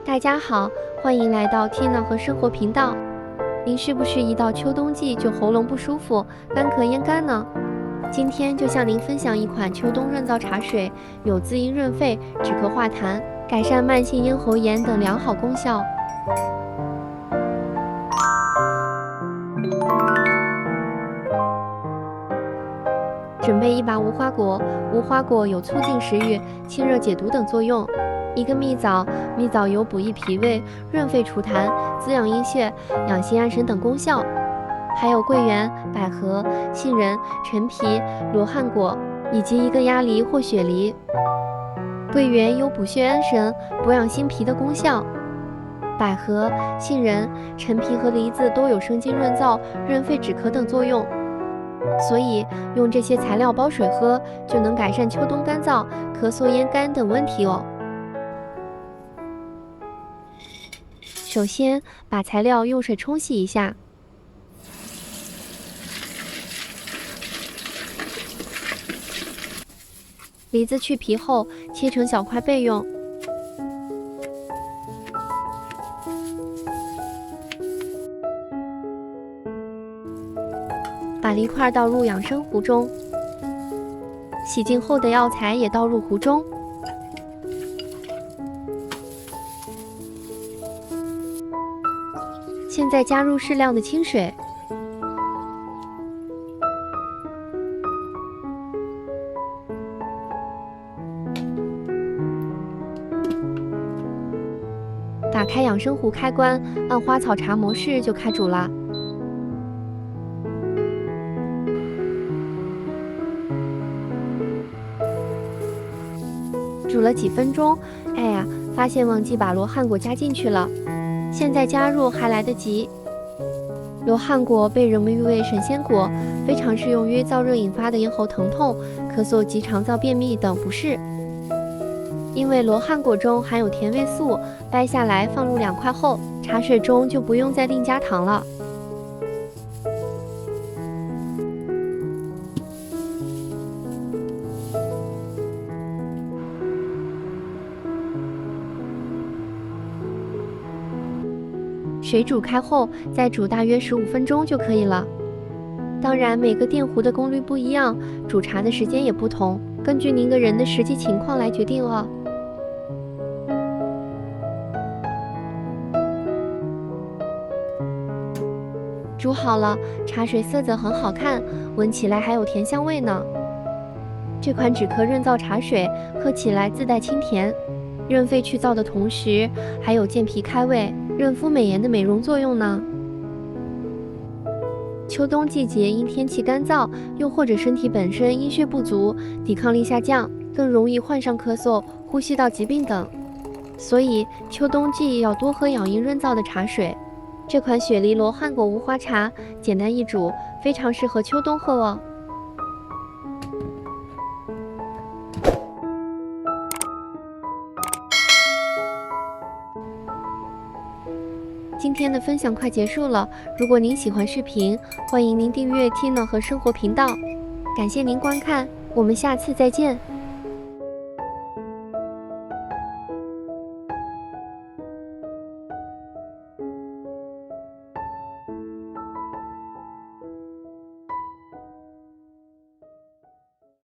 大家好，欢迎来到 Tina 和生活频道。您是不是一到秋冬季就喉咙不舒服、干咳咽干呢？今天就向您分享一款秋冬润燥茶水，有滋阴润肺、止咳化痰、改善慢性咽喉炎等良好功效。准备一把无花果，无花果有促进食欲、清热解毒等作用。一个蜜枣，蜜枣有补益脾胃、润肺除痰、滋养阴血、养心安神等功效。还有桂圆、百合、杏仁、陈皮、罗汉果以及一个鸭梨或雪梨。桂圆有补血安神、补养心脾的功效。百合、杏仁、陈皮和梨子都有生津润燥、润肺止咳等作用。所以用这些材料煲水喝，就能改善秋冬干燥、咳嗽咽干等问题哦。首先，把材料用水冲洗一下。梨子去皮后，切成小块备用。把梨块倒入养生壶中，洗净后的药材也倒入壶中。现在加入适量的清水，打开养生壶开关，按花草茶模式就开煮了。煮了几分钟，哎呀，发现忘记把罗汉果加进去了。现在加入还来得及。罗汉果被人们誉为神仙果，非常适用于燥热引发的咽喉疼痛、咳嗽及肠燥便秘等不适。因为罗汉果中含有甜味素，掰下来放入2块后，茶水中就不用再另加糖了。水煮开后，再煮大约15分钟就可以了。当然，每个电壶的功率不一样，煮茶的时间也不同，根据您个人的实际情况来决定哦。煮好了，茶水色泽很好看，闻起来还有甜香味呢。这款止咳润燥茶水喝起来自带清甜，润肺去燥的同时，还有健脾开胃、润肤美颜的美容作用呢。秋冬季节因天气干燥，又或者身体本身阴血不足，抵抗力下降，更容易患上咳嗽、呼吸道疾病等。所以秋冬季要多喝养阴润燥的茶水。这款雪梨罗汉果无花茶简单易煮，非常适合秋冬喝哦。今天的分享快结束了，如果您喜欢视频，欢迎您订阅 Tina 和生活频道。感谢您观看，我们下次再见。